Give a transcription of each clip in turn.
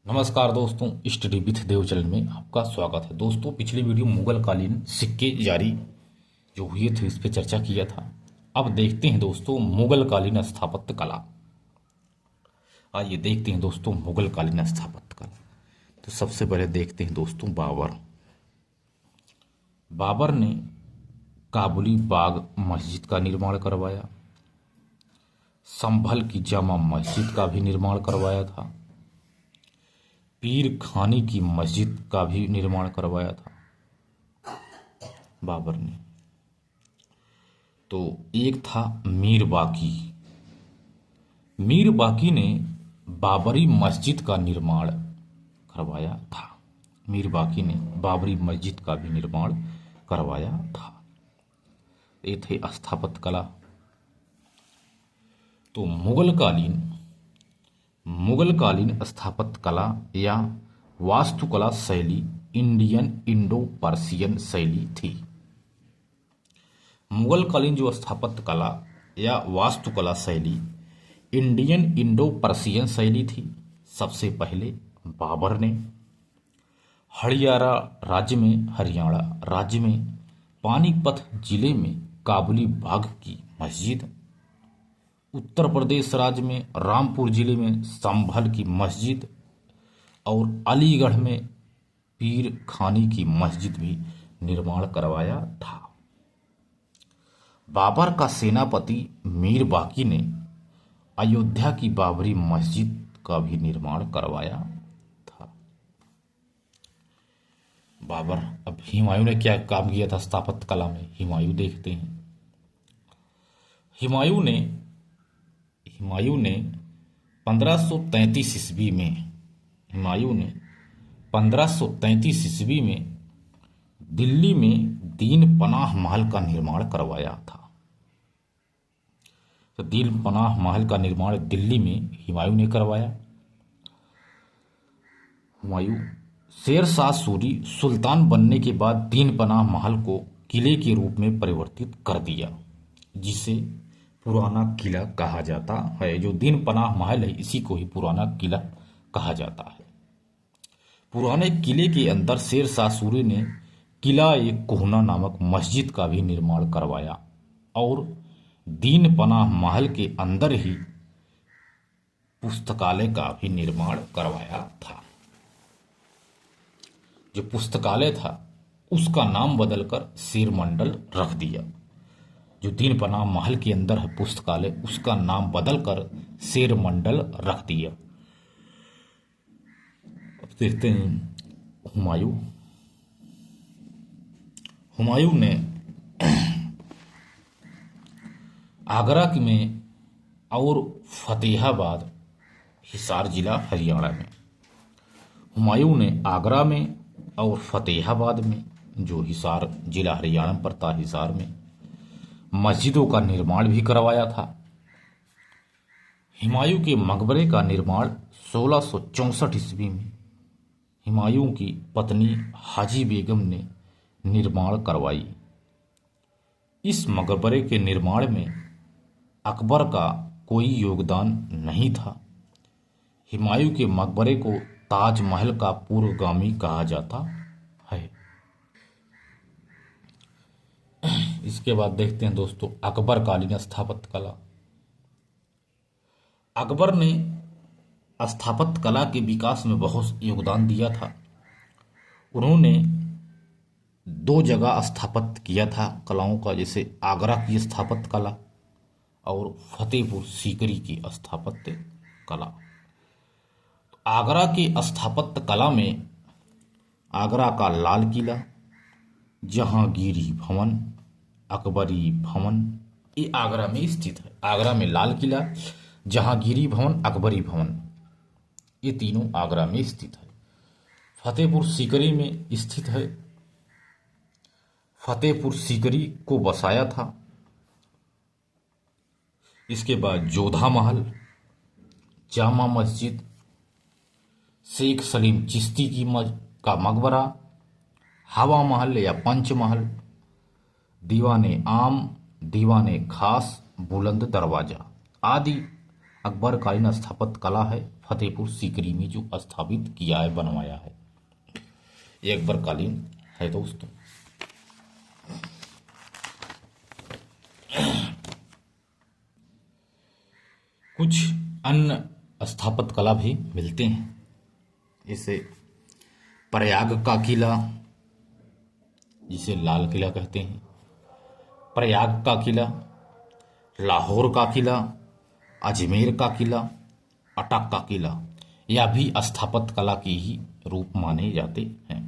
नमस्कार दोस्तों, study with Dev channel में आपका स्वागत है। दोस्तों, पिछली वीडियो मुगल कालीन सिक्के जारी जो हुए थे इस पे चर्चा किया था। अब देखते हैं दोस्तों मुगल कालीन स्थापत्य कला। आइए देखते हैं दोस्तों मुगल कालीन स्थापत्य कला। तो सबसे पहले देखते हैं दोस्तों बाबर ने काबुली बाग मस्जिद का निर्माण करवाया, संभल की जामा मस्जिद का भी निर्माण करवाया था, पीर खानी की मस्जिद का भी निर्माण करवाया था बाबर ने। तो एक था मीर बाकी ने बाबरी मस्जिद का निर्माण करवाया था। मीर बाकी ने बाबरी मस्जिद का भी निर्माण करवाया था। ये थे स्थापत्य कला। तो मुगल कालीन स्थापत्य कला या वास्तुकला शैली इंडियन इंडो पर्शियन शैली थी। मुगल कालीन जो स्थापत्य कला या वास्तुकला शैली इंडियन इंडो पर्शियन शैली थी। सबसे पहले बाबर ने हरियाणा राज्य में पानीपत जिले में काबुली बाग की मस्जिद, उत्तर प्रदेश राज्य में रामपुर जिले में संभल की मस्जिद और अलीगढ़ में पीर खानी की मस्जिद भी निर्माण करवाया था। बाबर का सेनापति मीर बाकी ने अयोध्या की बाबरी मस्जिद का भी निर्माण करवाया था। बाबर। अब हुमायूं ने क्या काम किया था स्थापत्य कला में, हुमायूं देखते हैं। हुमायूं ने 1533 ईस्वी में दिल्ली में दीन पनाह महल का निर्माण करवाया था। तो दीन पनाह महल का निर्माण दिल्ली में हुमायूं ने करवाया। हुमायूं शेर शाह सूरी सुल्तान बनने के बाद दीन पनाह महल को किले के रूप में परिवर्तित कर दिया, जिसे पुराना किला कहा जाता है। जो दीन पनाह महल है इसी को ही पुराना किला कहा जाता है। पुराने किले के अंदर शेर शाह सूरी ने किला ए कोहना नामक मस्जिद का भी निर्माण करवाया और दीन पनाह महल के अंदर ही पुस्तकालय का भी निर्माण करवाया था। जो पुस्तकालय था उसका नाम बदलकर शेर मंडल रख दिया। जो दीन पनाह महल के अंदर है पुस्तकालय, उसका नाम बदलकर शेर मंडल रख दिया। अब देखते हैं हुमायूं ने आगरा में और फतेहाबाद हिसार जिला हरियाणा में, हुमायूं ने आगरा में और फतेहाबाद में, जो हिसार जिला हरियाणा पर था, हिसार में मस्जिदों का निर्माण भी करवाया था। हुमायूं के मकबरे का निर्माण 1664 ईस्वी में हुमायूं की पत्नी हाजी बेगम ने निर्माण करवाई। इस मकबरे के निर्माण में अकबर का कोई योगदान नहीं था। हुमायूं के मकबरे को ताजमहल का पूर्वगामी कहा जाता है। इसके बाद देखते हैं दोस्तों अकबर कालीन स्थापत्य कला। अकबर ने स्थापत्य कला के विकास में बहुत योगदान दिया था। उन्होंने 2 जगह स्थापत्य किया था कलाओं का, जैसे आगरा की स्थापत्य कला और फतेहपुर सीकरी की स्थापत्य कला। आगरा की स्थापत्य कला में आगरा का लाल किला, जहांगीरी भवन, अकबरी भवन, ये आगरा में स्थित है। आगरा में लाल किला, जहांगीरी भवन, अकबरी भवन, ये तीनों आगरा में स्थित है। फतेहपुर सीकरी में स्थित है। फतेहपुर सीकरी को बसाया था। इसके बाद जोधा महल, जामा मस्जिद, शेख सलीम चिश्ती का मकबरा, हवा महल या पंच महल, दीवाने आम, दीवाने खास, बुलंद दरवाजा आदि अकबर कालीन स्थापत्य कला है। फतेहपुर सीकरी में जो स्थापित किया है, बनवाया है। ये अकबरकालीन है दोस्तों। कुछ अन्य स्थापत्य कला भी मिलते हैं, जैसे प्रयाग का किला, जिसे लाल किला कहते हैं, प्रयाग का किला, लाहौर का किला, अजमेर का किला, अटक का किला, यह भी स्थापत्य कला के ही रूप माने जाते हैं।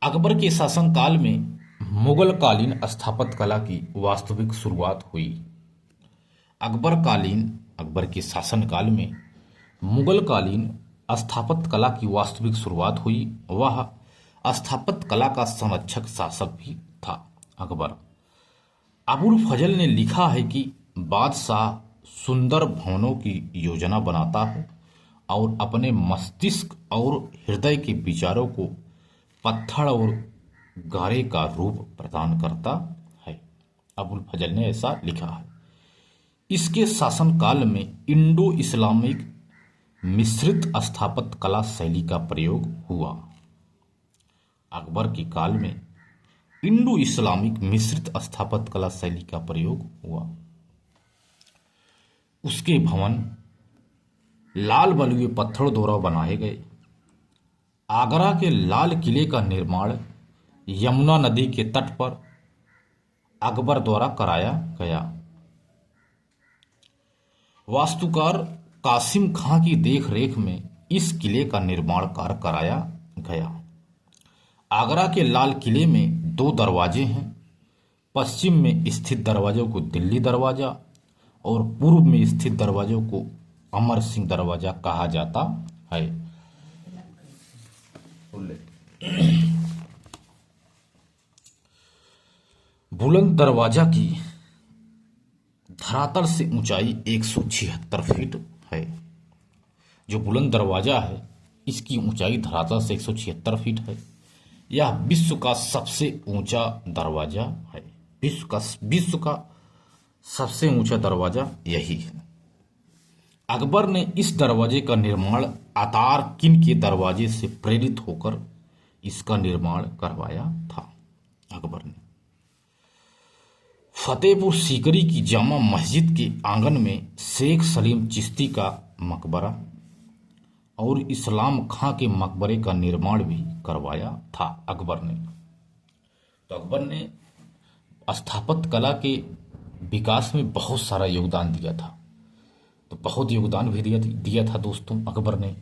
अकबर के शासनकाल में मुगल कालीन स्थापत्य कला की वास्तविक शुरुआत हुई। अकबर के शासनकाल में मुगल कालीन स्थापत्य कला की वास्तविक शुरुआत हुई। वह स्थापत्य कला का संरक्षक शासक भी था। अकबर अबुल फजल ने लिखा है कि बादशाह सुंदर भवनों की योजना बनाता है और अपने मस्तिष्क और हृदय के विचारों को पत्थर और गारे का रूप प्रदान करता है। अबुल फजल ने ऐसा लिखा है। इसके शासनकाल में इंडो इस्लामिक मिश्रित स्थापत्य कला शैली का प्रयोग हुआ। अकबर के काल में इंडो इस्लामिक मिश्रित स्थापत्य कला शैली का प्रयोग हुआ। उसके भवन लाल बलुए पत्थरों द्वारा बनाए गए। आगरा के लाल किले का निर्माण यमुना नदी के तट पर अकबर द्वारा कराया गया। वास्तुकार कासिम खां की देखरेख में इस किले का निर्माण कार्य कराया गया। आगरा के लाल किले में 2 दरवाजे हैं। पश्चिम में स्थित दरवाजों को दिल्ली दरवाजा और पूर्व में स्थित दरवाजों को अमर सिंह दरवाजा कहा जाता है। बुलंद दरवाजा की धरातल से ऊंचाई 176 फीट है। जो बुलंद दरवाजा है, इसकी ऊंचाई धरातल से 176 फीट है। यह विश्व का सबसे ऊंचा दरवाजा है। विश्व का सबसे ऊंचा दरवाजा यही है। अकबर ने इस दरवाजे का निर्माण अतार किन के दरवाजे से प्रेरित होकर इसका निर्माण करवाया था। अकबर ने फतेहपुर सीकरी की जामा मस्जिद के आंगन में शेख सलीम चिश्ती का मकबरा और इस्लाम खां के मकबरे का निर्माण भी करवाया था अकबर ने। तो अकबर ने स्थापत्य कला के विकास में बहुत सारा योगदान दिया था। तो बहुत योगदान भी दिया था दोस्तों अकबर ने।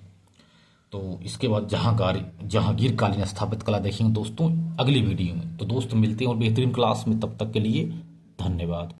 तो इसके बाद जहांगीर कालीन स्थापत्य कला देखेंगे दोस्तों अगली वीडियो में। तो दोस्तों मिलते हैं और बेहतरीन क्लास में, तब तक के लिए धन्यवाद।